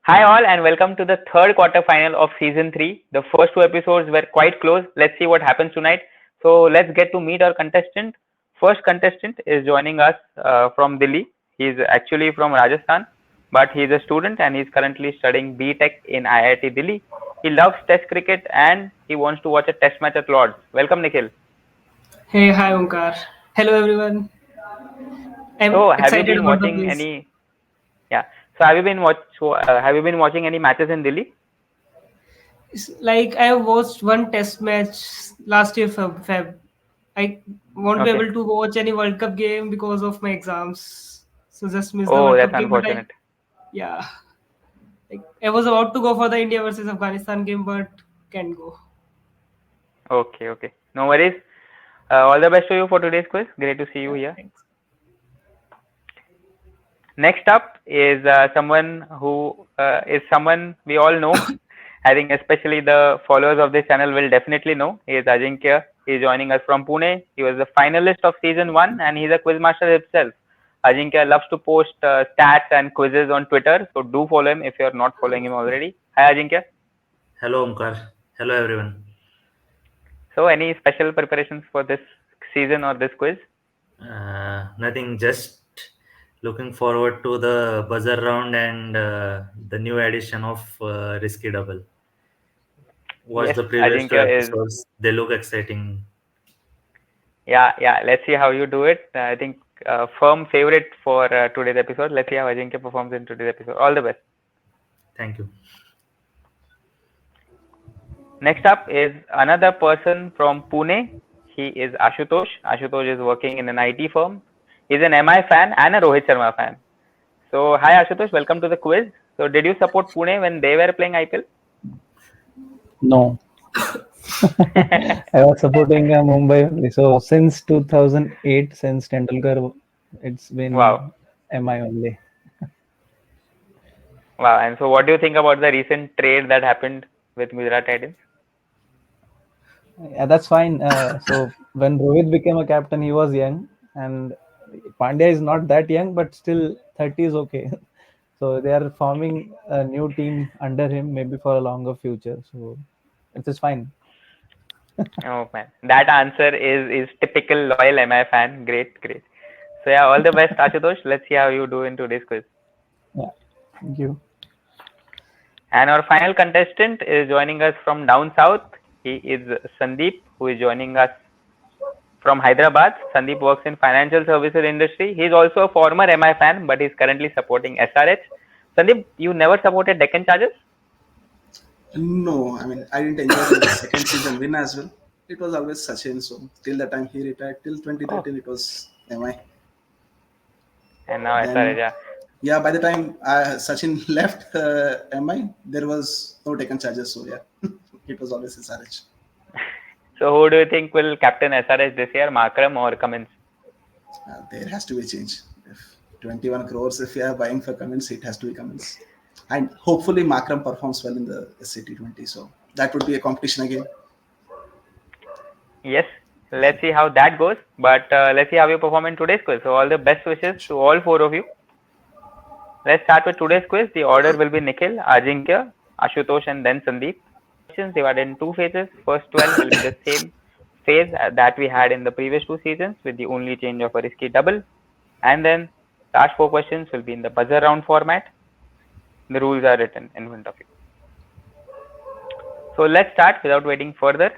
Hi all and welcome to the third quarter final of season 3. The first two episodes were quite close. Let's see what happens tonight. So let's get to meet our contestant. First contestant is joining us from Delhi. He's actually from Rajasthan, but he's a student and he's currently studying B.Tech in IIT Delhi. He loves test cricket and he wants to watch a test match at Lords. Welcome Nikhil. Hey, hi Omkar. Hello everyone. I'm So have you excited been about the watching quiz. any yeah. So have you been watching any matches in Delhi? It's like I watched one test match last year Feb. I won't be Okay. able to watch any World Cup game because of my exams. So just missed the Oh, World that's Cup game. But unfortunate. yeah, like I was about to go for the India versus Afghanistan game, but can't go. Okay, okay. No worries. All the best to you for today's quiz. Great to see you Yeah, here. thanks. Next up is someone who is someone we all know. I think especially the followers of this channel will definitely know. He is Ajinkya. He is joining us from Pune. He was the finalist of season 1 and he's a quiz master himself. Ajinkya loves to post stats and quizzes on Twitter. So do follow him if you're not following him already. Hi Ajinkya. Hello, Omkar. Hello, everyone. So any special preparations for this season or this quiz? Nothing, just looking forward to the buzzer round and the new edition of Risky Double. Watch Yes, the previous two Ajinkya is episodes, they look exciting. Yeah. Let's see how you do it. I think firm favorite for today's episode. Let's see how Ajinkya performs in today's episode. All the best. Thank you. Next up is another person from Pune. He is Ashutosh. Ashutosh is working in an IT firm. He's an MI fan and a Rohit Sharma fan. So, hi Ashutosh, welcome to the quiz. So, did you support Pune when they were playing IPL? No, I was supporting Mumbai only. So since 2008, since Tendulkar, it's Wow. been MI only. Wow. And so, what do you think about the recent trade that happened with Gujarat Titans? Yeah, that's fine. So when Rohit became a captain, he was young, and Pandya is not that young, but still 30 is okay. So they are forming a new team under him, maybe for a longer future. So it is fine. Oh man, that answer is typical loyal MI fan. Great, great. So yeah, all the best, Ashutosh. Let's see how you do in today's quiz. Yeah, thank you. And our final contestant is joining us from down south. He is Sandeep, who is joining us from Hyderabad. Sandeep works in financial services industry. He is also a former MI fan, but he's currently supporting SRH. Sandeep, you never supported Deccan Chargers? No, I mean I didn't enjoy the second season win as well. It was always Sachin. So till the time he retired, till Oh, 2013, it was MI. and now SRH. Then Yeah. yeah, by the time Sachin left MI, there was no taken charges. So yeah, it was always SRH. So who do you think will captain SRH this year, Makram or Cummins? There has to be a change. If 21 crores, if you are buying for Cummins, it has to be Cummins. And hopefully Makram performs well in the SC20. So that would be a competition again. Yes, let's see how that goes. But let's see how you perform in today's quiz. So all the best wishes to all four of you. Let's start with today's quiz. The order will be Nikhil, Ajinkya, Ashutosh, and then Sandeep. Questions divided in two phases. First 12 will be the same phase that we had in the previous two seasons, with the only change of a risky double. And then last four questions will be in the buzzer round format. The rules are written in front of you. So let's start without waiting further.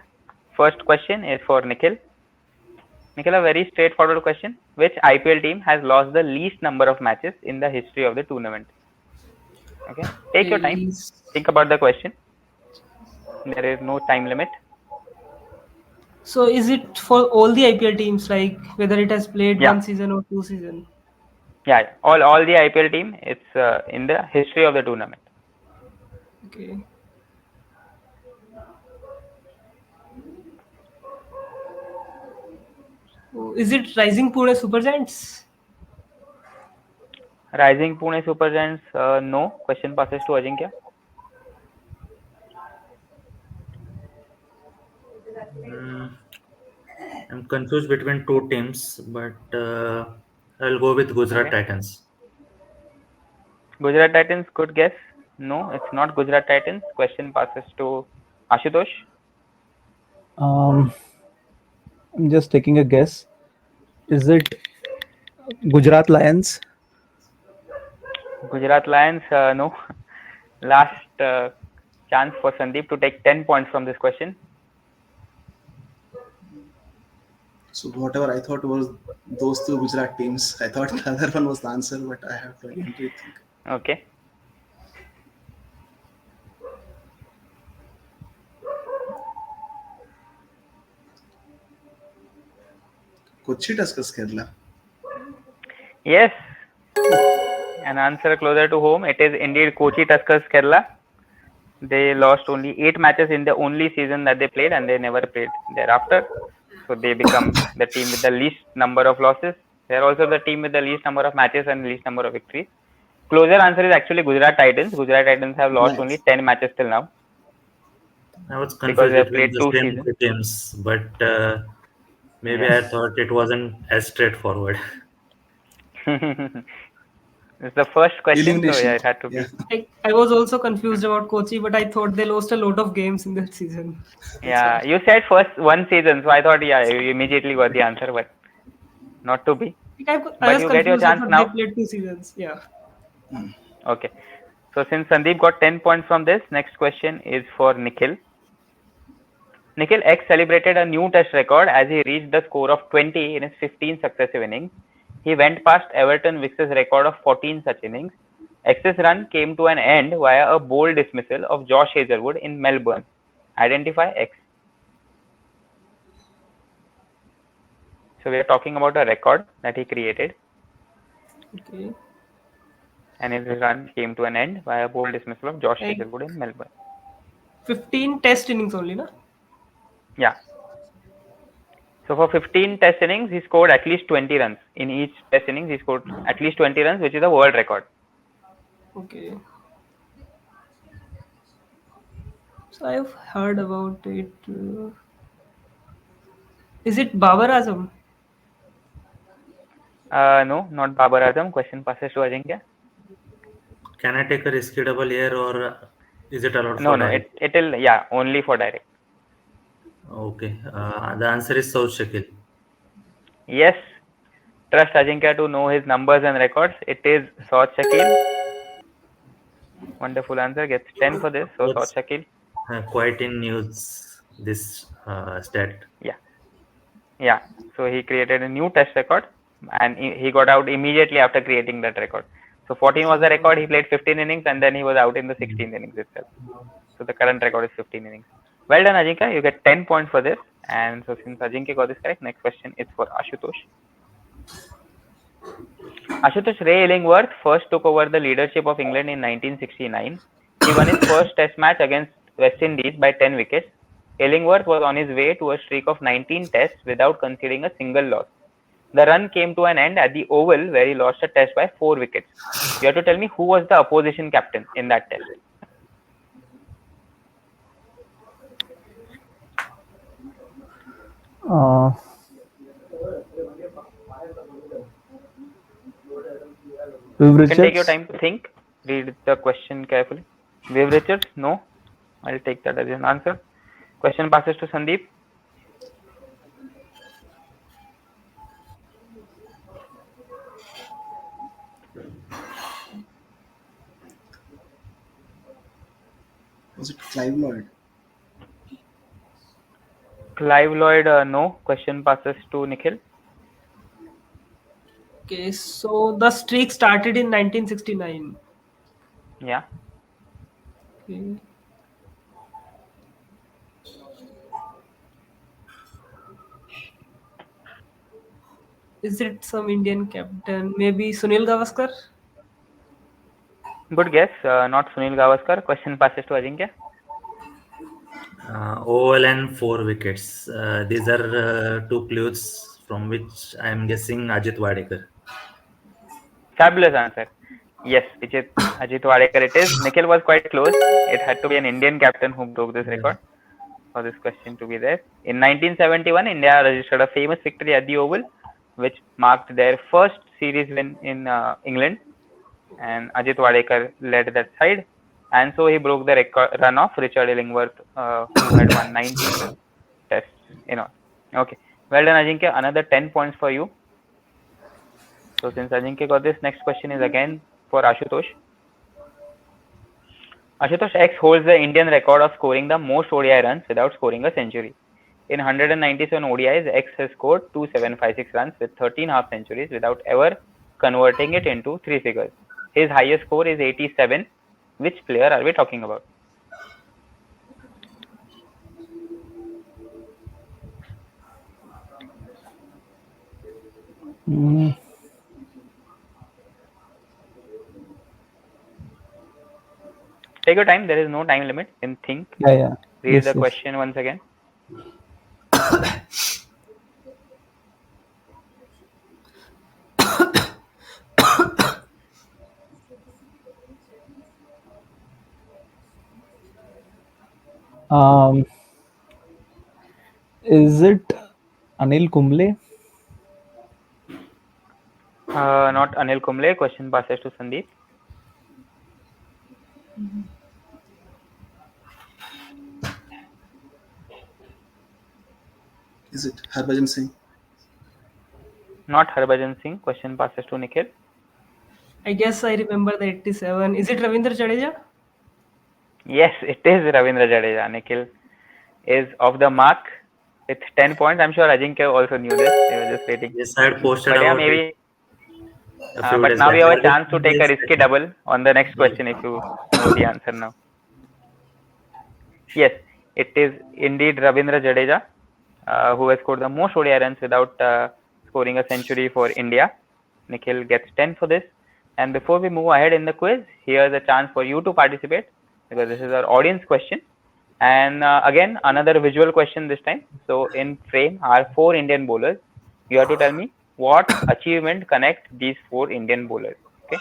First question is for Nikhil. Nikhil, a very straightforward question. Which IPL team has lost the least number of matches in the history of the tournament? Okay, take your time. Is Think about the question. There is no time limit. so is it for all the IPL teams, like whether it has played Yeah, one season or two season? yeah. All the IPL team. It's in the history of the tournament. Okay. Oh, is it Rising Pune Super Giants? Rising Pune Super Giants. No. Question passes to Ajinkya. Mm, I'm confused between two teams, but I'll go with Gujarat Okay. Titans. Gujarat Titans. Good guess. No, it's not Gujarat Titans. Question passes to Ashutosh. I'm just taking a guess. Is it Gujarat Lions? Gujarat Lions, no. Last chance for Sandeep to take 10 points from this question. So whatever I thought was those two Gujarat teams, I thought the other one was the answer, but I have to again rethink. Okay. Kochi Tuskers Kerala. Yes. An answer closer to home. It is indeed Kochi Tuskers Kerala. They lost only 8 matches in the only season that they played, and they never played thereafter. So they become the team with the least number of losses. They are also the team with the least number of matches and least number of victories. Closer answer is actually Gujarat Titans. Gujarat Titans have lost Nice. only 10 matches till now. I was Because confused they have between played the 2 same seasons. two teams, but maybe Yes. I thought it wasn't as straightforward. It's the first question, so Elimination. yeah, it had to be. I was also confused about Kochi, but I thought they lost a lot of games in that season. Yeah, you said first one season, so I thought, yeah, you immediately got the answer, but not to be. I But was you get your confused. I chance thought now. they played 2 seasons. Yeah. Okay. So since Sandeep got 10 points from this, next question is for Nikhil. Nikhil X celebrated a new test record as he reached the score of 20 in his 15 successive innings. He went past Everton Wicks's record of 14 such innings. X's run came to an end via a bold dismissal of Josh Hazelwood in Melbourne. Identify X. So we are talking about a record that he created, Okay. and his run came to an end via a bold dismissal of Josh Like Hazelwood in Melbourne. 15 test innings only, na? Yeah. So for 15 test innings, he scored at least 20 runs. In each test innings, he scored at least 20 runs, which is a world record. Okay. So I've heard about it. Is it Babar Azam? No, not Babar Azam. Question passes to Ajinkya. Can I take a risky double here, or is it allowed No, for no, direct? it'll, yeah, only for direct. Okay. The answer is South Shakil. Yes, trust Ajinkya to know his numbers and records. It is Saud Shakil. Wonderful answer. Gets 10 for this. So Saud That's Shakil. quite in news, this stat. Yeah. Yeah. So he created a new test record, and he got out immediately after creating that record. So 14 was the record. He played 15 innings, and then he was out in the 16th innings itself. So the current record is 15 innings. Well done, Ajinkya. You get 10 points for this. And so since Ajinkya got this correct, next question is for Ashutosh. Ashutosh Ray Illingworth first took over the leadership of England in 1969. He won his first test match against West Indies by 10 wickets. Illingworth was on his way to a streak of 19 tests without conceding a single loss. The run came to an end at the Oval, where he lost a test by 4 wickets. You have to tell me who was the opposition captain in that test. Viv You can take your Richards? time to think. Read the question carefully. Viv Richards? No. I'll take that as an answer. Question passes to Sandeep. Was it Clive Lloyd? Clive Lloyd? No. Question passes to Nikhil. Okay, so the streak started in 1969. Yeah. Okay. Is it some Indian captain? Maybe Sunil Gavaskar? Good guess. Not Sunil Gavaskar. Question passes to Ajinkya. Oval and 4 wickets. These are two clues from which I am guessing Ajit Wadekar. Fabulous answer. Yes, which is Ajit Wadekar it is. Nikhil was quite close. It had to be an Indian captain who broke this record for this question to be there. In 1971, India registered a famous victory at the Oval, which marked their first series win in England. And Ajit Wadekar led that side. and so he broke the run of Richard Illingworth, who had won 19 tests in all. Okay, well done, Ajinkya. Another 10 points for you. So since Ajinkya got this, next question is again for Ashutosh. Ashutosh, X holds the Indian record of scoring the most ODI runs without scoring a century. In 197 ODIs, X has scored 2756 runs with 13 half centuries without ever converting it into three figures. His highest score is 87. Which player are we talking about? Take your time. There is no time limit. In think. Yeah. Read Yes, the yes. question once again. Is it Anil Kumble? Not Anil Kumble. Question passes to Sandeep. Is it Harbhajan Singh? Not Harbhajan Singh. Question passes to Nikhil. I guess I remember the 87. Is it Ravindra Jadeja? Yes, it is Ravindra Jadeja. Nikhil is off the mark with 10 points. I'm sure Ajinkya also knew this. He was just waiting. Yes, I had posted But yeah, about maybe. it a few But days now back. we have a Was it chance to take a risky double on the next question if you know the answer now. Yes, it is indeed Ravindra Jadeja, who has scored the most ODI runs without scoring a century for India. Nikhil gets 10 for this. And before we move ahead in the quiz, here's a chance for you to participate because this is our audience question. And again, another visual question this time. So in frame are 4 Indian bowlers. You have to tell me what achievement connect these 4 Indian bowlers. Okay.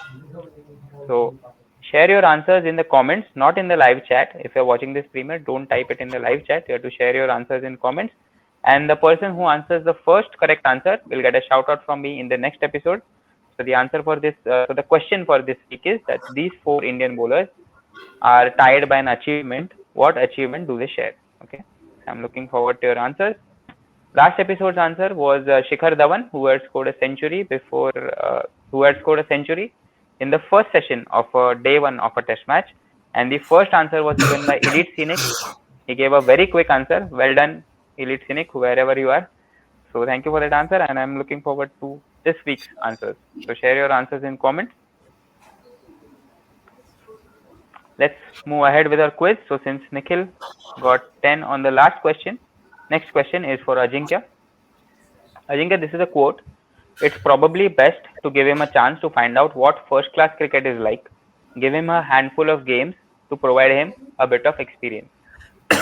So share your answers in the comments, not in the live chat. If you're watching this premiere, don't type it in the live chat. You have to share your answers in comments. And the person who answers the first correct answer will get a shout out from me in the next episode. So the answer for this, so the question for this week is that these 4 Indian bowlers are tied by an achievement. What achievement do they share? Okay. So I'm looking forward to your answers. Last episode's answer was Shikhar Dhawan, who had scored a century in the first session of day one of a test match. And the first answer was given by Elite Scenic. He gave a very quick answer. Well done, Elite Scenic, wherever you are. So thank you for that answer, and I'm looking forward to this week's answers. So share your answers in comments. Let's move ahead with our quiz. So since Nikhil got 10 on the last question, next question is for Ajinkya. Ajinkya, this is a quote. It's probably best to give him a chance to find out what first class cricket is like. Give him a handful of games to provide him a bit of experience.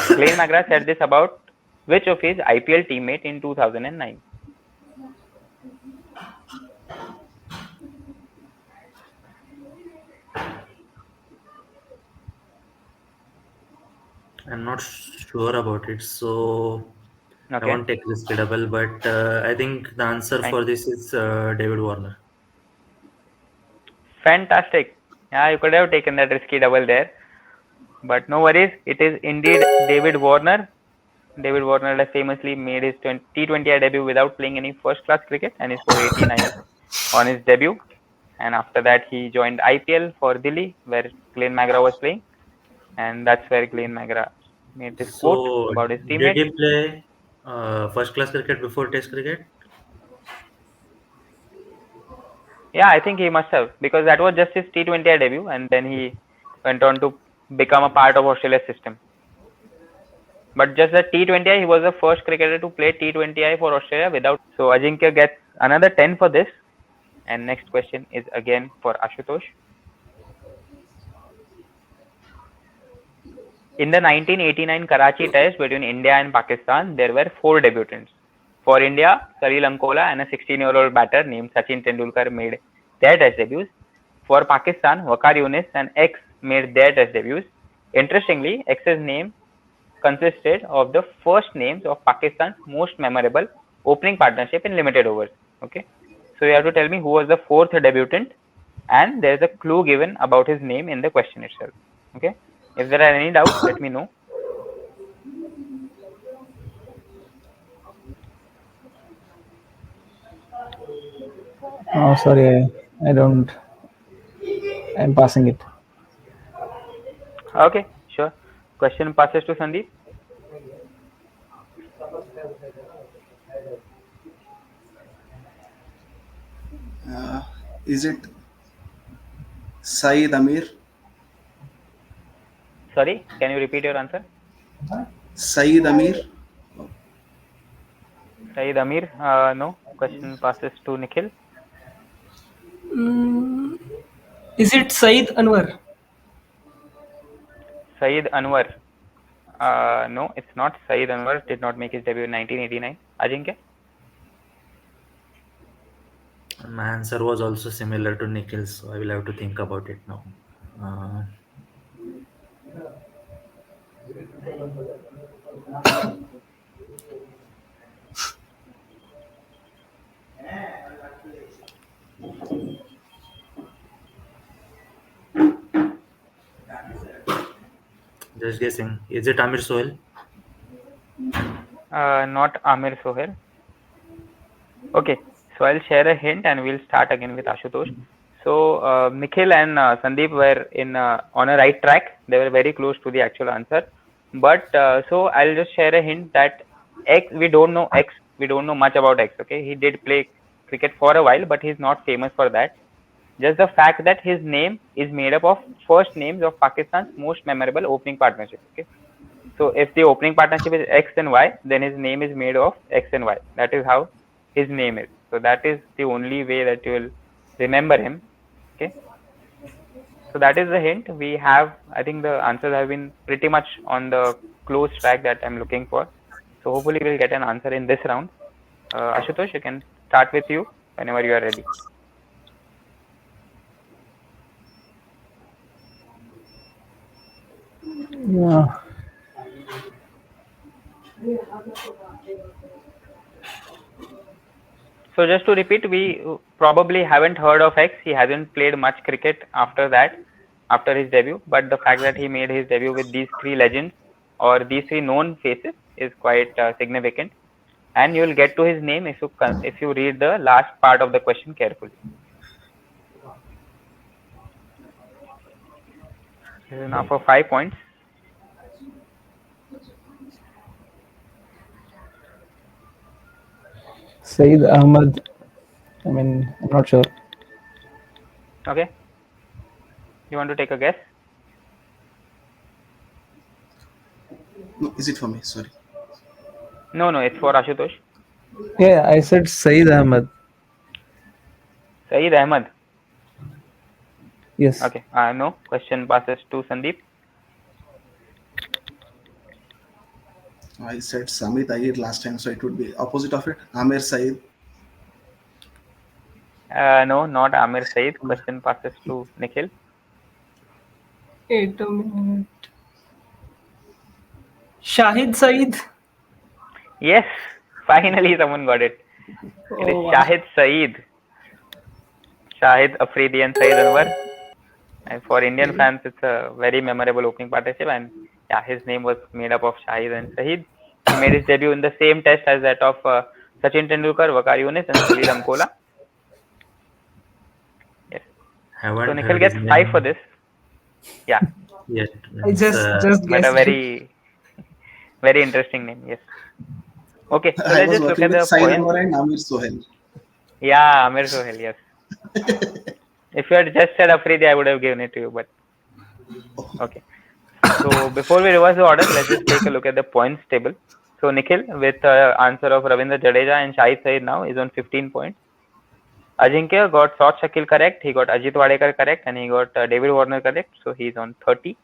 Glenn McGrath said this about which of his IPL teammate in 2009? I'm not sure about it, so I Okay, won't take risky double. But I think the answer fine. for this is David Warner. Fantastic. Yeah, you could have taken that risky double there. But no worries. It is indeed David Warner. David Warner has famously made his T20I debut without playing any first-class cricket, and he scored 89 on his debut. And after that, he joined IPL for Delhi, where Glenn McGrath was playing, and that's where Glenn McGrath made this quote So, about his did teammate. he play first class cricket before Test cricket? Yeah, I think he must have, because that was just his T20I debut, and then he went on to become a part of Australia's system. But just the T20I, he was the first cricketer to play T20I for Australia without. So Ajinkya gets another 10 for this. And next question is again for Ashutosh. In the 1989 Karachi test between India and Pakistan, there were 4 debutants. For India, Salil Ankola and a 16-year-old batter named Sachin Tendulkar made their test debuts. For Pakistan, Waqar Younis and X made their test debuts. Interestingly, X's name consisted of the first names of Pakistan's most memorable opening partnership in limited overs. Okay, so you have to tell me who was the 4th debutant, and there is a clue given about his name in the question itself. Okay. If there are any doubts, let me know. Oh, sorry, I don't. I'm passing it. Okay, sure. Question passes to Sandeep. Is it Saeed Amir? Sorry, can you repeat your answer? Saeed Amir? Saeed Amir. No. Question passes to Nikhil. Mm, is it Saeed Anwar? Saeed Anwar. No, it's not. Saeed Anwar did not make his debut in 1989. Ajinkya. My answer was also similar to Nikhil's, so I will have to think about it now. Uh, just guessing. Is it Amir Sohel? Not Amir Sohail. Okay, so I'll share a hint and we'll start again with Ashutosh. So Nikhil and Sandeep were in on a right track. They were very close to the actual answer. But so I'll just share a hint that X, we don't know X. We don't know much about X. Okay, he did play cricket for a while, but he's not famous for that. Just the fact that his name is made up of first names of Pakistan's most memorable opening partnership. Okay, so if the opening partnership is X and Y, then his name is made of X and Y. That is how his name is. So that is the only way that you will remember him. Okay. So that is the hint. We have, I think the answers have been pretty much on the close track that I'm looking for. So hopefully we'll get an answer in this round. Ashutosh, you can start with you whenever you are ready. Yeah. So just to repeat, we probably haven't heard of X. He hasn't played much cricket after that, after his debut. But the fact that he made his debut with these three legends or these three known faces is quite significant. And you will get to his name if you read the last part of the question carefully. This is now for 5 points. Saeed Ahmad. I mean, I'm not sure. Okay. You want to take a guess? No, is it for me? Sorry. No, it's for Ashutosh. Yeah, I said Saeed Ahmad. Saeed Ahmad. Yes. Okay. No. Question passes to Sandeep. I said Samit Ayir last time, so it would be opposite of it. Amir Saeed. No, not Amir Saeed. Question passes to Nikhil. Wait a minute. Shahid Saeed. Yes, finally someone got it. It is Oh, wow. Shahid Saeed. Shahid Afridi and Saeed Anwar. And for Indian fans, it's a very memorable opening partnership. And yeah, his name was made up of Shahid and Saeed. He made his debut in the same test as that of Sachin Tendulkar, Waqar Younis, and Salil Amkola. Yes. So Haven't Nikhil heard his gets 5 for name this. Yeah, yet. I Means, just but a guessed it. very interesting name. Yes. Okay, so I let's was just look working at with the Saeed points. Anwar and Amir Sohail. Yeah, Amir Sohail. Yes. If you had just said Afridi, I would have given it to you. But okay. So before we reverse the order, let's just take a look at the points table. So Nikhil, with answer of Ravindra Jadeja and Shahid Saeed now, is on 15 points. Ajinkya got South Shakil correct, he got Ajit Wadekar correct, and he got David Warner correct, so he's on 30.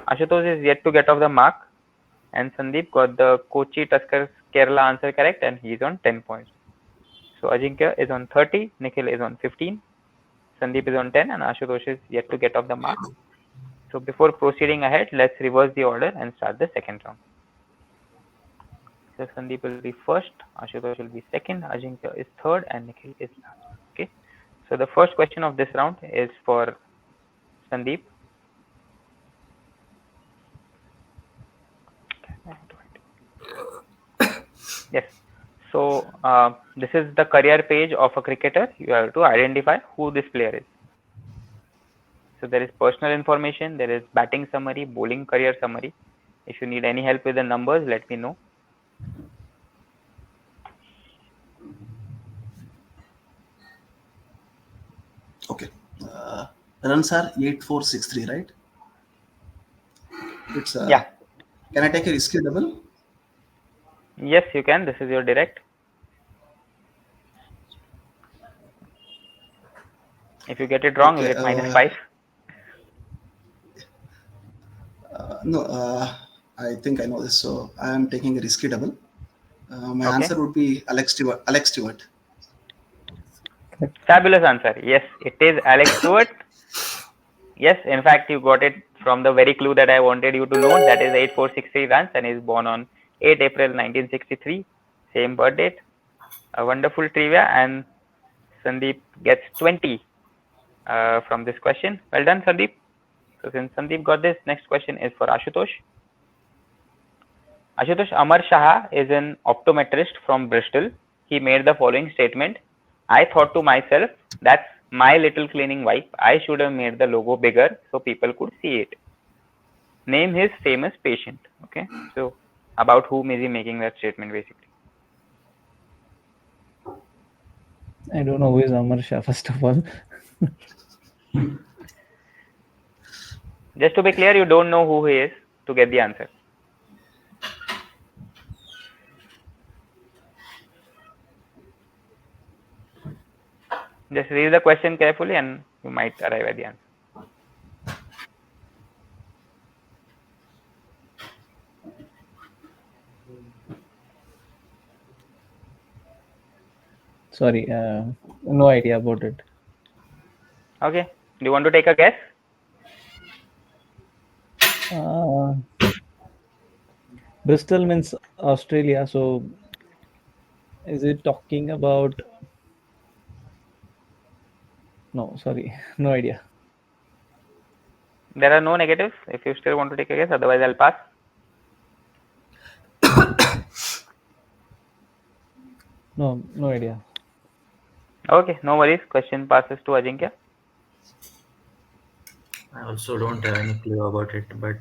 Ashutosh is yet to get off the mark, and Sandeep got the Kochi Tuskers Kerala answer correct, and he's on 10 points. So Ajinkya is on 30, Nikhil is on 15, Sandeep is on 10, and Ashutosh is yet to get off the mark. So before proceeding ahead, let's reverse the order and start the second round. So Sandeep will be first, Ashutosh will be second, Ajinkya is third, and Nikhil is last. Okay. So the first question of this round is for Sandeep. Yes. So this is the career page of a cricketer. You have to identify who this player is. So there is personal information, there is batting summary, bowling career summary. If you need any help with the numbers, let me know. Okay. Runs are 8463, right? It's Yeah. Can I take a risky double? Yes, you can. This is your direct. If you get it wrong, you Okay. get -5. No, I think I know this. So I am taking a risky double. My Okay. answer would be Alex Stewart. Alex Stewart. Fabulous answer. Yes, it is Alex Stewart. Yes, in fact, you got it from the very clue that I wanted you to know. That is 8463 runs and is born on 8 April 1963. Same birth date. A wonderful trivia, and Sandeep gets 20 from this question. Well done, Sandeep. So since Sandeep got this, next question is for Ashutosh. Ashutosh, Amar Shah is an optometrist from Bristol. He made the following statement. I thought to myself, that's my little cleaning wipe. I should have made the logo bigger so people could see it. Name his famous patient. Okay. So about whom is he making that statement basically? I don't know who is Amar Shah, first of all. Just to be clear, you don't know who he is to get the answer. Just read the question carefully and you might arrive at the answer. Sorry, no idea about it. Okay. Do you want to take a guess? Bristol means Australia, so is it talking about? No, sorry, no idea. There are no negatives if you still want to take a guess, otherwise I'll pass. No idea. Okay, no worries. Question passes to Ajinkya. I also don't have any clue about it, but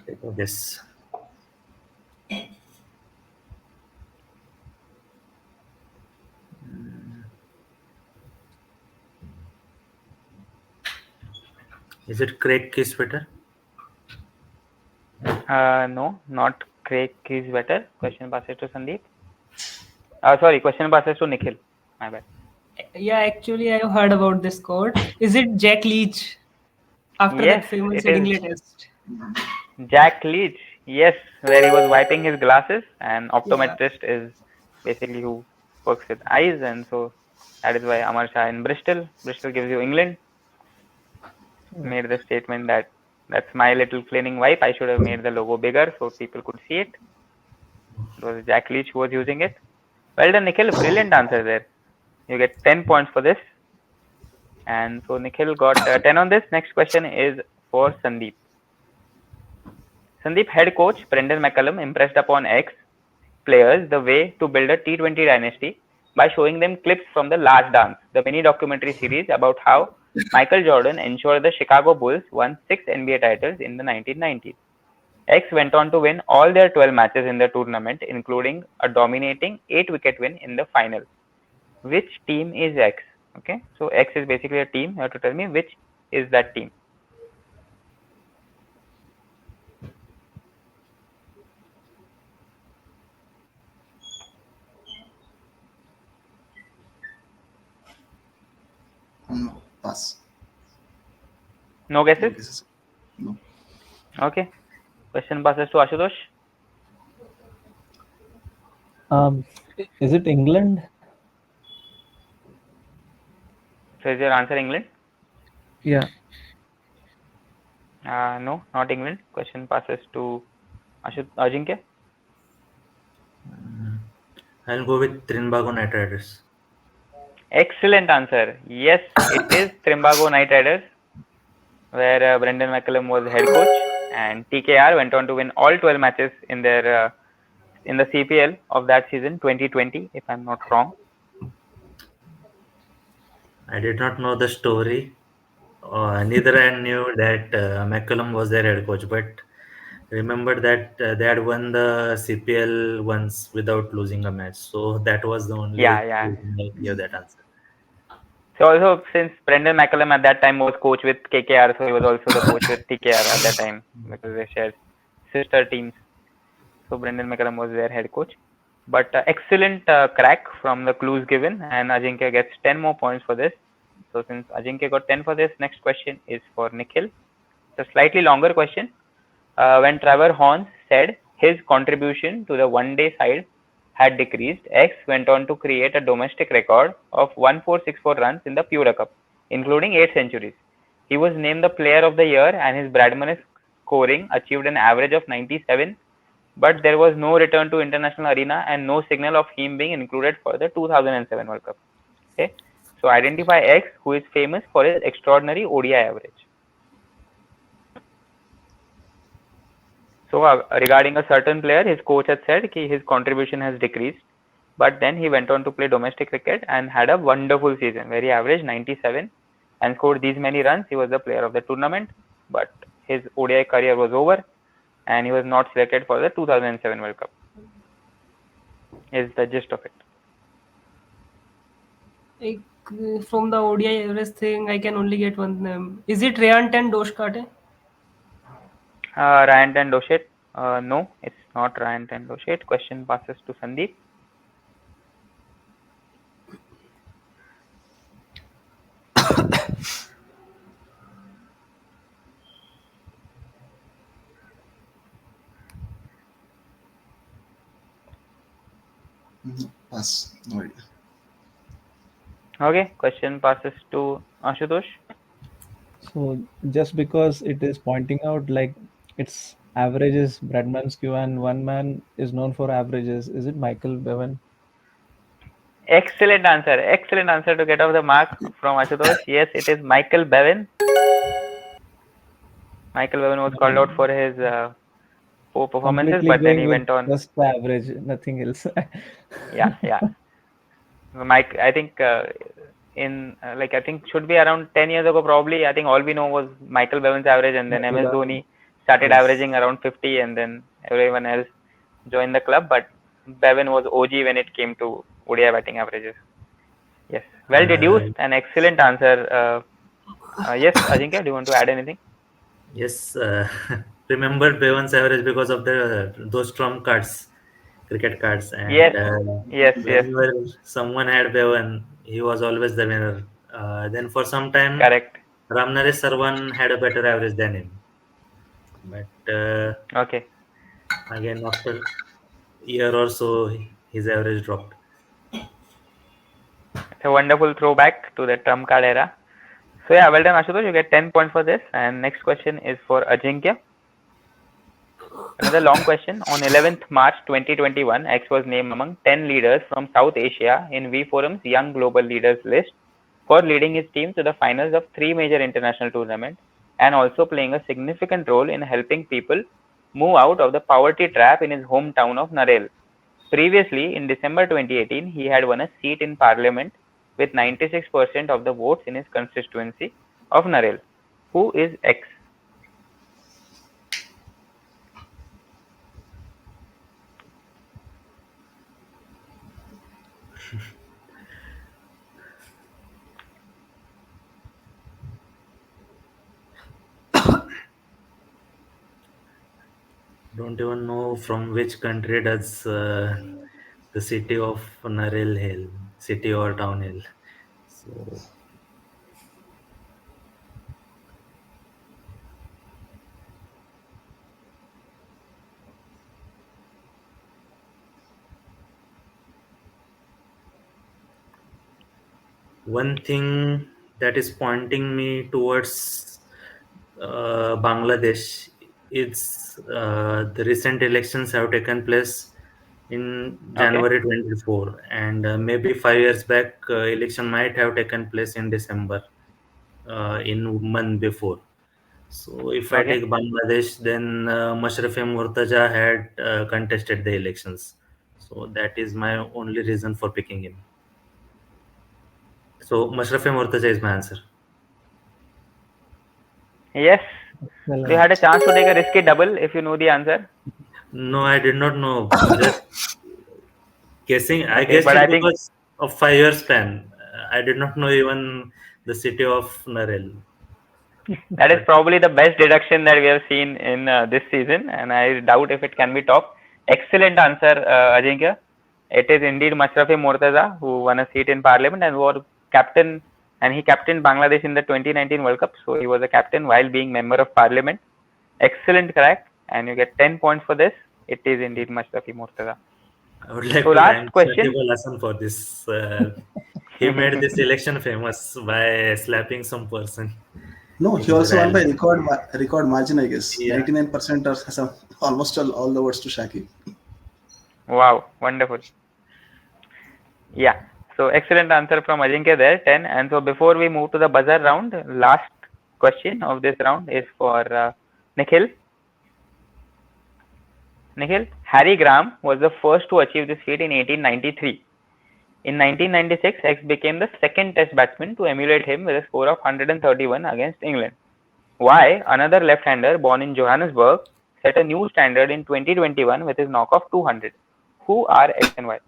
take a guess. Is it Craig Kiswetter? No, not Craig is better. Question passes to Sandeep. Sorry, question passes to Nikhil. My bad. Yeah, actually, I've heard about this quote. Is it Jack Leach after Yes, that famous it is Headingley test? Jack Leach. Yes, where he was wiping his glasses, and Yeah. optometrist is basically who works with eyes, and so that is why Amar Shah in Bristol. Bristol gives you England. Made the statement that that's my little cleaning wipe. I should have made the logo bigger so people could see it. It was Jack Leach who was using it. Well done, Nikhil. Brilliant answer there. You get 10 points for this. And so Nikhil got 10 on this. Next question is for Sandeep. Sandeep, head coach Brendan McCullum impressed upon X players the way to build a T20 dynasty by showing them clips from The Last Dance, the mini documentary series about how Michael Jordan ensured the Chicago Bulls won 6 NBA titles in the 1990s. X went on to win all their 12 matches in the tournament, including a dominating 8-wicket win in the final. Which team is X? Okay, so X is basically a team. You have to tell me which is that team. No, pass. No guesses? No guesses. No. Okay. Question passes to Ashutosh. Is it England? So is your answer England? Yeah. No, not England. Question passes to Ajinkya. I'll go with Trinbago Knight Riders. Excellent answer. Yes, it is Trimbago Knight Riders, where Brendan McCullum was head coach, and TKR went on to win all 12 matches in their in the CPL of that season 2020, if I'm not wrong. I did not know the story. Neither I knew that McCullum was their head coach, but remember that they had won the CPL once without losing a match. So that was the Yeah, only yeah. reason I gave that answer. So also since Brendan McCullum at that time was coach with KKR, so he was also the coach with TKR at that time because they shared sister teams. So Brendan McCullum was their head coach. But excellent crack from the clues given, and Ajinkya gets 10 more points for this. So since Ajinkya got 10 for this, next question is for Nikhil. It's a slightly longer question. When Trevor Horns said his contribution to the one-day side had decreased, X went on to create a domestic record of 1464 runs in the Pura Cup, including 8 centuries. He was named the Player of the Year, and his Bradman scoring achieved an average of 97, but there was no return to international arena and no signal of him being included for the 2007 World Cup. Okay, so identify X, who is famous for his extraordinary ODI average. So regarding a certain player, his coach had said that his contribution has decreased, but then he went on to play domestic cricket and had a wonderful season where he averaged 97 and scored these many runs. He was the player of the tournament, but his ODI career was over and he was not selected for the 2007 World Cup. Is the gist of it. Like, from the ODI average thing, I can only get one name. Is it Rayant and Doshkate? Ryan and Doshet. No, it's not Ryan and Doshet. Question passes to Sandeep. Pass. No idea. Okay, question passes to Ashutosh. So just because it is pointing out like its averages, Bradman's Q, and one man is known for averages, is it Michael Bevan? Excellent answer. Excellent answer to get off the mark from Ashutosh. Yes, it is Michael Bevan. Michael Bevan was called out for his poor performances, Completely but then going he with went on. just the average, nothing else. Yeah, yeah. Mike, I think I think should be around 10 years ago probably. I think all we know was Michael Bevan's average, and then MS Dhoni started Yes. averaging around 50, and then everyone else joined the club. But Bevan was OG when it came to ODI batting averages. Yes, well deduced, an excellent answer. Yes, Ajinkya, do you want to add anything? Yes, remember Bevan's average because of the those trump cards, cricket cards, and Yes, yes, yes, whenever someone had Bevan, he was always the winner. Then for some time, correct. Ramnaresh Sarwan had a better average than him, but Okay. again after year or so, his average dropped. It's a wonderful throwback to the trump card era. So yeah, well done, Ashutosh. You get 10 points for this. And next question is for Ajinkya. Another long question. On 11th March 2021, X was named among 10 leaders from South Asia in V Forum's Young Global Leaders list for leading his team to the finals of 3 major international tournaments and also playing a significant role in helping people move out of the poverty trap in his hometown of Narel. Previously, in December 2018, he had won a seat in parliament with 96% of the votes in his constituency of Narel. Who is X? Don't even know from which country does the city of Narel hail, city or town hail. So one thing that is pointing me towards Bangladesh is the recent elections have taken place in Okay. January 24, and maybe 5 years back, election might have taken place in December, in month before. So if I Okay. take Bangladesh, then Mushraf Murtaja had contested the elections. So that is my only reason for picking him. So Mushraf Murtaja is my answer. Yes. You Excellent. had a chance to take a risky double if you know the answer. No, I did not know. Just guessing. I Okay, guessed but it I think because of 5 year span. I did not know even the city of Narel. that is But probably the best deduction that we have seen in this season, and I doubt if it can be topped. Excellent answer, Ajinkya. It is indeed Mashrafi Mortaza who won a seat in Parliament and was captain, and he captained Bangladesh in the 2019 World Cup. So he was a captain while being member of Parliament. Excellent correct, and you get 10 points for this. It is indeed Mashrafi Mortaza. I would So like to last thank question. Shakib Al Hasan for this. He made this election famous by slapping some person No, in he his also won by rally. record margin, I guess. Yeah. 99% or some, almost all the votes to Shaki. Wow, wonderful. Yeah. So excellent answer from Ajinkya there, 10. And so before we move to the buzzer round, last question of this round is for Nikhil. Nikhil, Harry Graham was the first to achieve this feat in 1893. In 1996, X became the second Test batsman to emulate him with a score of 131 against England. Why? Another left-hander born in Johannesburg set a new standard in 2021 with his knock of 200. Who are X and Y?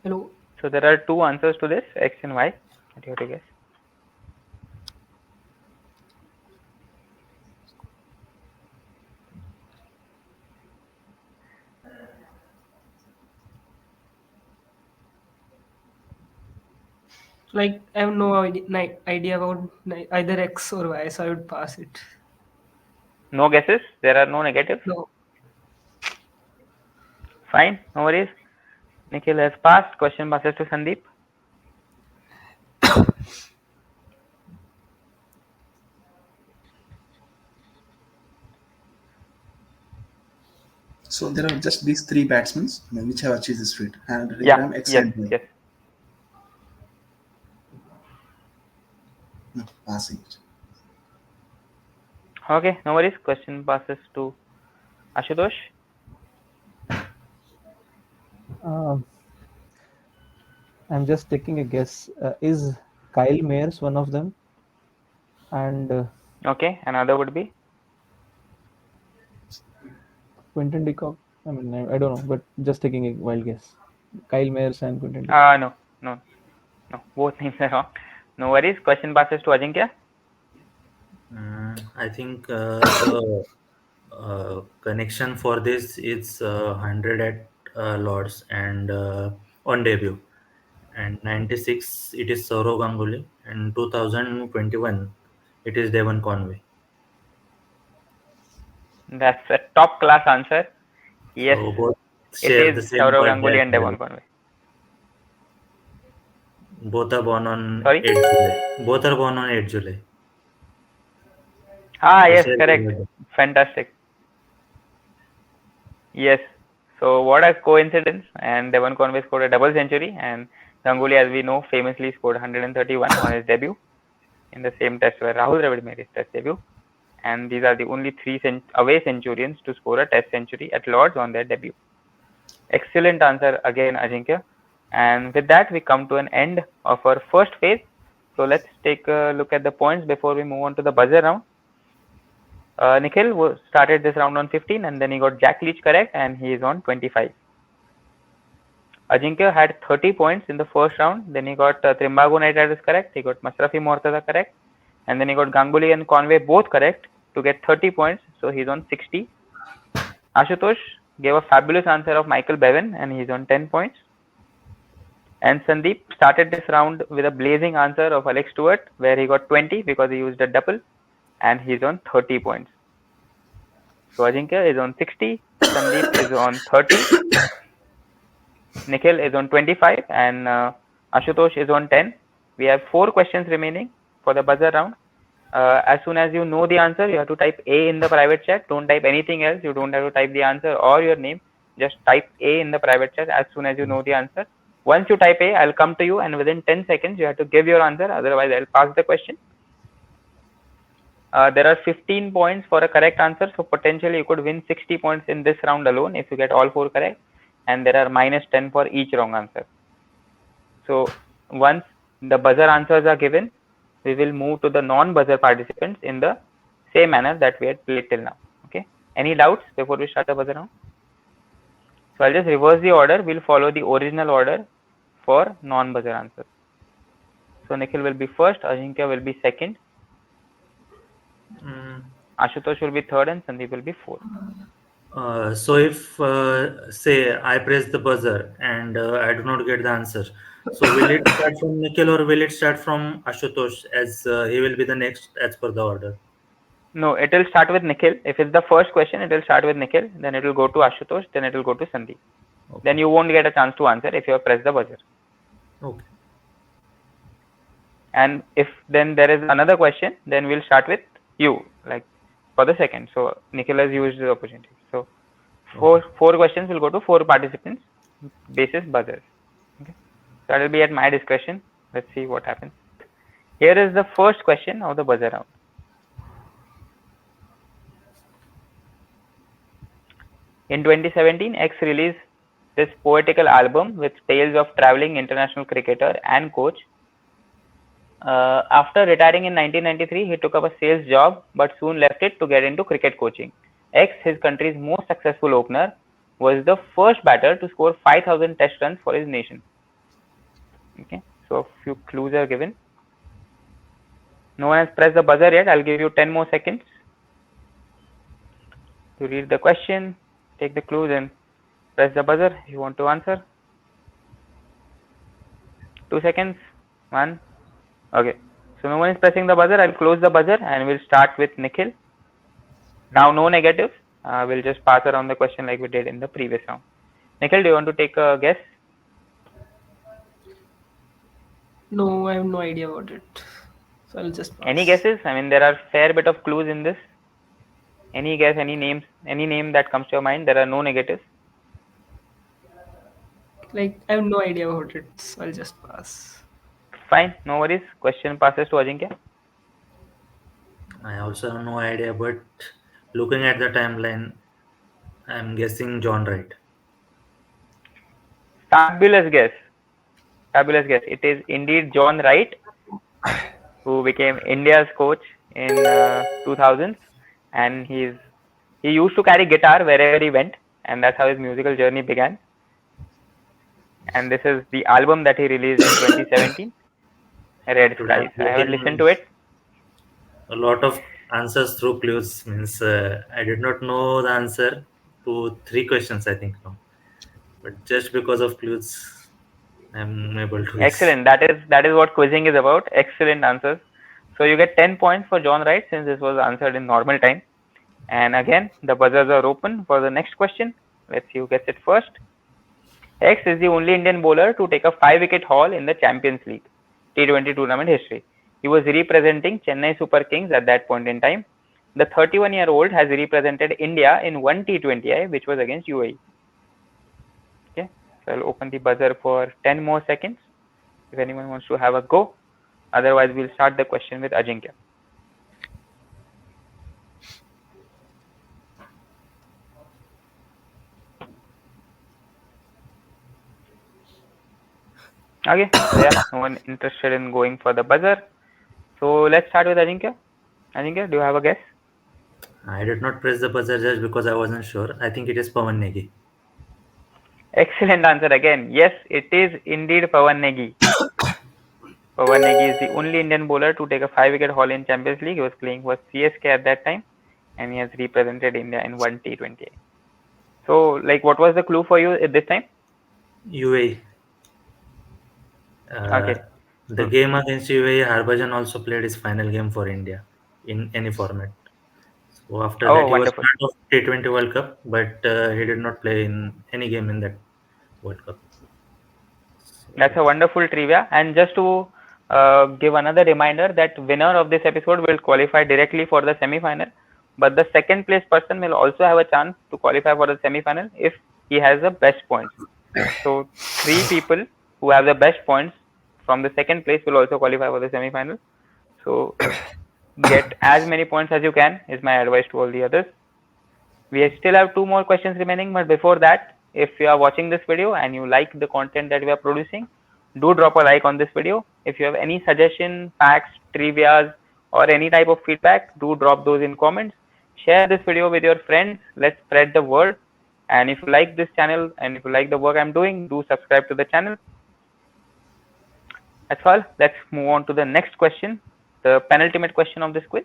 Hello. So there are two answers to this, X and Y. What do you have to guess? Like I have no idea about either X or Y, so I would pass it. No guesses? There are no negatives? No. Fine, no worries. Nikhil has passed. Question passes to Sandeep. So there are just these three batsmen which have achieved this feat. And Yeah, Graham, X yes, and Y. yes. No, passing it. Okay, no worries. Question passes to Ashutosh. Um, I'm just taking a guess. Is Kyle Mayers one of them? And Okay, another would be? Quinton de Kock? I mean, I don't know, but just taking a wild guess. Kyle Mayers and Quinton de Kock. No, no, no. Both names are wrong. No worries. Question passes to Ajinkya. I think the connection for this is 100 at Lords and on debut. And 96 it is Saurav Ganguly, and 2021 it is Devon Conway. That's a top class answer. Yes, So both it share is the same Saurav birthday Ganguly as and well. Devon Conway. Both are born on Sorry? 8 July. Both are born on 8 July. They Yes, share the correct. birthday. Fantastic. Yes. So what a coincidence! And Devon Conway scored a double century, and Ganguly, as we know, famously scored 131 on his debut in the same test where Rahul Dravid made his test debut. And these are the only three away centurions to score a test century at Lords on their debut. Excellent answer again, Ajinkya. And with that, we come to an end of our first phase. So let's take a look at the points before we move on to the buzzer round. Nikhil started this round on 15, and then he got Jack Leach correct, and he is on 25. Ajinkya had 30 points in the first round. Then he got Trimbago Knight Riders correct. He got Mashrafi Mortaza correct. And then he got Ganguly and Conway both correct to get 30 points. So he's on 60. Ashutosh gave a fabulous answer of Michael Bevan, and he's on 10 points. And Sandeep started this round with a blazing answer of Alex Stewart, where he got 20 because he used a double, and he's on 30 points. So Ajinkya is on 60, Sandeep is on 30, Nikhil is on 25, and Ashutosh is on 10. We have 4 questions remaining for the buzzer round. As soon as you know the answer, you have to type A in the private chat. Don't type anything else. You don't have to type the answer or your name. Just type A in the private chat as soon as you know the answer. Once you type A, I'll come to you, and within 10 seconds, you have to give your answer. Otherwise, I'll pass the question. There are 15 points for a correct answer, so potentially you could win 60 points in this round alone if you get all 4 correct, and there are minus 10 for each wrong answer. So once the buzzer answers are given, we will move to the non-buzzer participants in the same manner that we had played till now. Okay. Any doubts before we start the buzzer round? So I'll just reverse the order. We'll follow the original order for non-buzzer answers. So Nikhil will be first, Ajinkya will be second, Ashutosh will be third, and Sandeep will be fourth. So if say I press the buzzer and I do not get the answer, so will it start from Nikhil or will it start from Ashutosh as he will be the next as per the order? No, it will start with Nikhil. If it's the first question, it will start with Nikhil, then it will go to Ashutosh, then it will go to Sandeep. Okay. Then you won't get a chance to answer if you have pressed the buzzer. Okay. And if then there is another question, then we'll start with you, like for the second. So Nikhil has used the opportunity. So four questions will go to 4 participants basis buzzers. Okay. So that will be at my discretion. Let's see what happens. Here is the first question of the buzzer round. In 2017, X released this poetical album with tales of traveling international cricketer and coach. After retiring in 1993, he took up a sales job but soon left it to get into cricket coaching. X, his country's most successful opener, was the first batter to score 5,000 test runs for his nation. Okay, so a few clues are given. No one has pressed the buzzer yet. I'll give you 10 more seconds to read the question, take the clues, and press the buzzer if you want to answer. 2 seconds. 1. Okay. So no one is pressing the buzzer. I'll close the buzzer and we'll start with Nikhil. Now no negatives. We'll just pass around the question like we did in the previous round. Nikhil, do you want to take a guess? No, I have no idea about it. So I'll just pass. Any guesses? I mean, there are fair bit of clues in this. Any guess, any names, any name that comes to your mind? There are no negatives. Like, I have no idea about it. So I'll just pass. Fine, no worries. Question passes to Ajinkya. I also have no idea, but looking at the timeline, I'm guessing John Wright. Fabulous guess. Fabulous guess. It is indeed John Wright, who became India's coach in 2000s, and he used to carry guitar wherever he went, and that's how his musical journey began. And this is the album that he released in 2017, Red Skies. I haven't listened to it. A lot of answers through clues means I did not know the answer to 3 questions, I think now, but just because of clues, I'm able to. Excellent. That is what quizzing is about. Excellent answers. So you get 10 points for John Wright since this was answered in normal time. And again, the buzzers are open for the next question. Let's see who gets it first. X is the only Indian bowler to take a 5-wicket haul in the Champions League T20 tournament history. He was representing Chennai Super Kings at that point in time. The 31-year-old has represented India in one T20I, which was against UAE. Okay, so I'll open the buzzer for 10 more seconds if anyone wants to have a go. Otherwise, we'll start the question with Ajinkya. Okay, so yeah, no one interested in going for the buzzer. So let's start with Ajinkya. Ajinkya, do you have a guess? I did not press the buzzer just because I wasn't sure. I think it is Pawan Negi. Excellent answer again. Yes, it is indeed Pawan Negi. Pawan Negi is the only Indian bowler to take a 5-wicket haul in Champions League. He was playing for CSK at that time, and he has represented India in one T20. So, like, what was the clue for you at this time? UAE. Okay. The game against UAE, Harbhajan also played his final game for India in any format. So after that, he wonderful. was part of T20 World Cup, but he did not play in any game in that World Cup. That's a wonderful trivia. And just to give another reminder that winner of this episode will qualify directly for the semi-final, but the second place person will also have a chance to qualify for the semi-final if he has the best points. So 3 people who have the best points from the second place will also qualify for the semi-final. So get as many points as you can is my advice to all the others. We still have 2 more questions remaining, but before that, if you are watching this video and you like the content that we are producing, do drop a like on this video. If you have any suggestion, facts, trivias, or any type of feedback, do drop those in comments. Share this video with your friends. Let's spread the word. And if you like this channel and if you like the work I'm doing, do subscribe to the channel. That's all. Let's move on to the next question, the penultimate question of this quiz.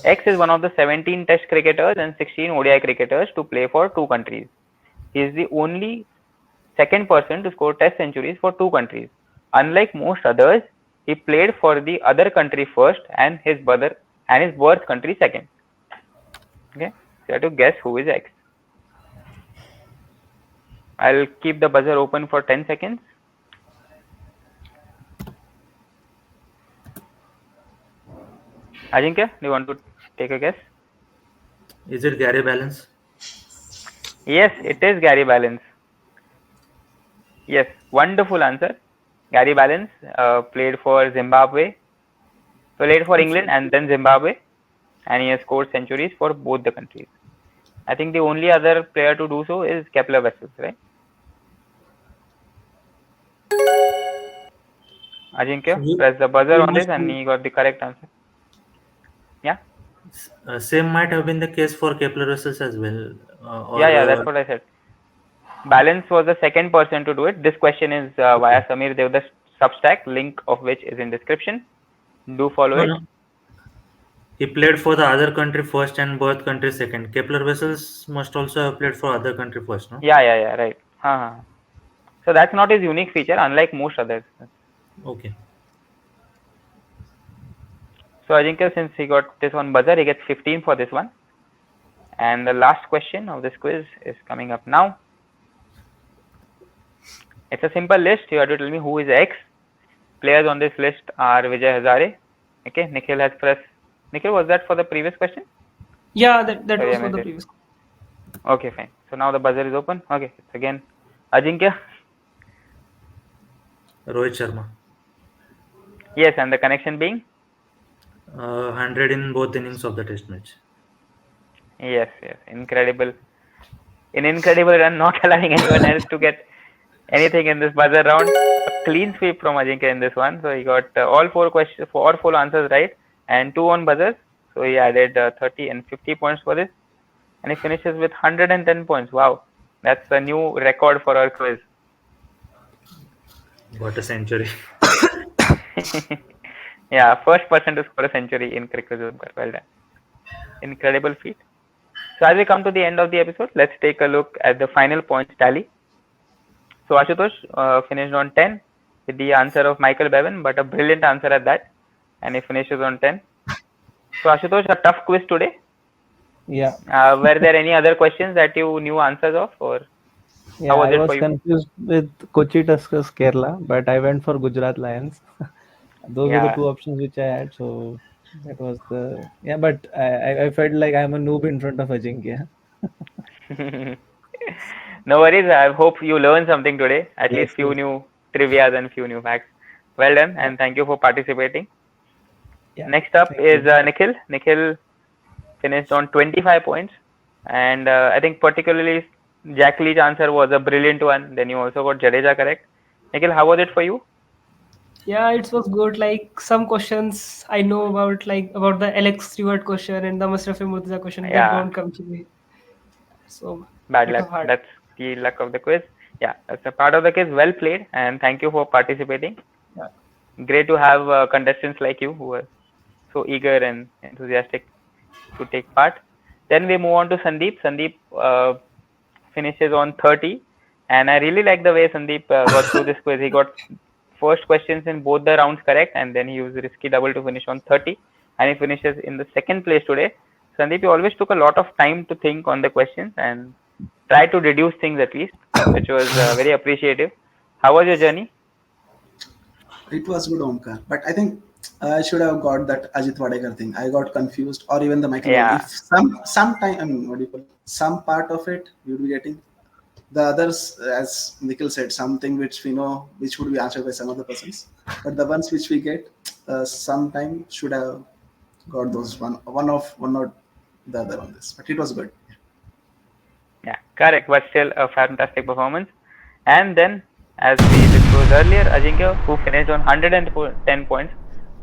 X is one of the 17 Test cricketers and 16 ODI cricketers to play for 2 countries. He is the only second person to score Test centuries for 2 countries. Unlike most others, he played for the other country first and his birth country second. Okay, so you have to guess who is X. I'll keep the buzzer open for 10 seconds. Ajinkya, do you want to take a guess? Is it Gary Balance? Yes, it is Gary Balance. Yes, wonderful answer. Gary Balance played for Zimbabwe, played for England and then Zimbabwe, and he has scored centuries for both the countries. I think the only other player to do so is Kepler Wessels, right? Ajinkya, press the buzzer on this and he got the correct answer. Yeah? Same might have been the case for Kepler Wessels as well. Yeah, that's what I said. Balance was the second person to do it. This question is via Samir Devdas Substack, link of which is in description. Do follow it. No. He played for the other country first and birth country second. Kepler Wessels must also have played for other country first, no? Yeah, right. So that's not his unique feature, unlike most others. Okay. So Ajinkya, since he got this one buzzer, he gets 15 for this one. And the last question of this quiz is coming up now. It's a simple list. You have to tell me who is X. Players on this list are Vijay Hazare. Okay, Nikhil has pressed. Nikhil, was that for the previous question? Yeah, that was for the previous. Okay, fine. So now the buzzer is open. Okay, it's again Ajinkya. Rohit Sharma. Yes, and the connection being? 100 in both innings of the test match. Yes, incredible. An incredible run, not allowing anyone else to get anything in this buzzer round. A clean sweep from Ajinkya in this one. So he got all 4 questions, 4 answers right, and 2 on buzzers. So he added 30 and 50 points for this, and he finishes with 110 points. Wow, that's a new record for our quiz. What a century! Yeah, first person to score a century in CricQuiz. Well done. Incredible feat. So as we come to the end of the episode, let's take a look at the final points tally. So Ashutosh finished on 10 with the answer of Michael Bevan, but a brilliant answer at that, and he finishes on 10. So Ashutosh, a tough quiz today. Yeah. Were there any other questions that you knew answers of, or yeah, how was I it was for you? confused with Kochi Tuskers Kerala, but I went for Gujarat Lions. Those were the 2 options which I had. So that was but I felt like I'm a noob in front of Ajinkya. No worries. I hope you learned something today. At least few Yes. new trivias and few new facts. Well done, and thank you for participating. Yeah, Next up thank is you. Nikhil. Nikhil finished on 25 points, and I think particularly Jack Leach's answer was a brilliant one. Then you also got Jadeja correct. Nikhil, how was it for you? Yeah, it was good. Like some questions I know about, like about the Alex Stewart question and the Mustafa Murtaza question that Yeah, don't come to me. So bad bit of luck. hard. That's the luck of the quiz. Yeah, that's a part of the quiz. Well played, and thank you for participating. Yeah. Great to have contestants like you who are so eager and enthusiastic to take part. Then we move on to Sandeep. Sandeep finishes on 30, and I really like the way Sandeep got through this quiz. He got first questions in both the rounds correct, and then he used risky double to finish on 30, and he finishes in the second place today. Sandeep, you always took a lot of time to think on the questions and try to reduce things at least, which was very appreciative. How was your journey? It was good, Omkar. But I think I should have got that Ajit Wadekar thing. I got confused, or even the Michael. Yeah. If some time, I mean, what do you call it? Some part of it you would be getting. The others, as Nikhil said, something which we know which would be answered by some other persons. But the ones which we get, sometime should have got those one or the other on this, but it was good. Yeah, correct, but still a fantastic performance. And then, as we disclosed earlier, Ajinkya, who finished on 110 points.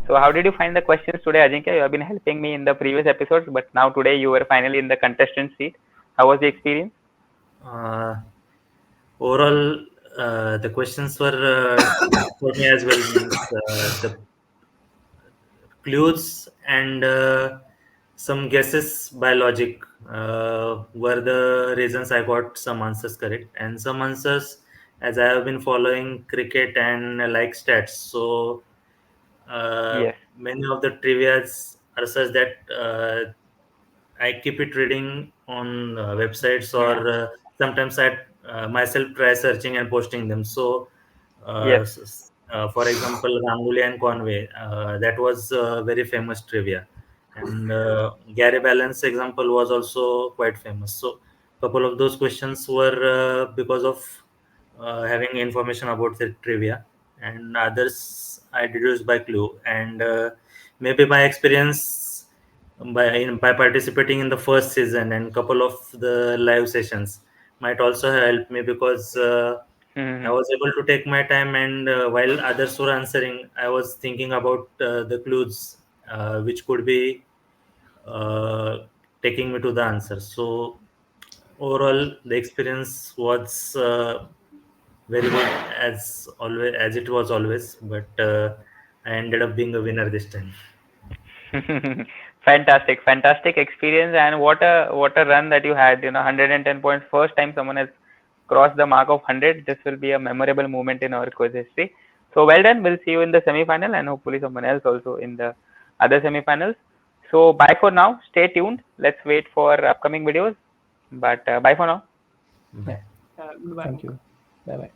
So, how did you find the questions today, Ajinkya? You have been helping me in the previous episodes, but now today you were finally in the contestant seat. How was the experience? Uh, Overall, the questions were tough for me as well. Means the clues and some guesses by logic were the reasons I got some answers correct, and some answers, as I have been following cricket and like stats, so Yes. many of the trivias are such that I keep it reading on websites, Yeah. or sometimes I myself try searching and posting them. So, Yes. for example, Ganguly and Conway, that was very famous trivia, and Gary Balance example was also quite famous. So, couple of those questions were because of having information about the trivia, and others I deduced by clue, and maybe my experience by participating in the first season and couple of the live sessions might also help me, because I Hmm. was able to take my time, and while others were answering, I was thinking about the clues which could be uh, taking me to the answer. So overall, the experience was very good, as always, as it was always, but I ended up being a winner this time. Fantastic, fantastic experience, and what a run that you had. 110 points. First time someone has crossed the mark of 100. This will be a memorable moment in our quiz history. So well done. We'll see you in the semi-final, and hopefully someone else also in the other semi-finals. So bye for now. Stay tuned. Let's wait for upcoming videos. But bye for now. Yeah. Bye. Goodbye. Thank you. Bye bye.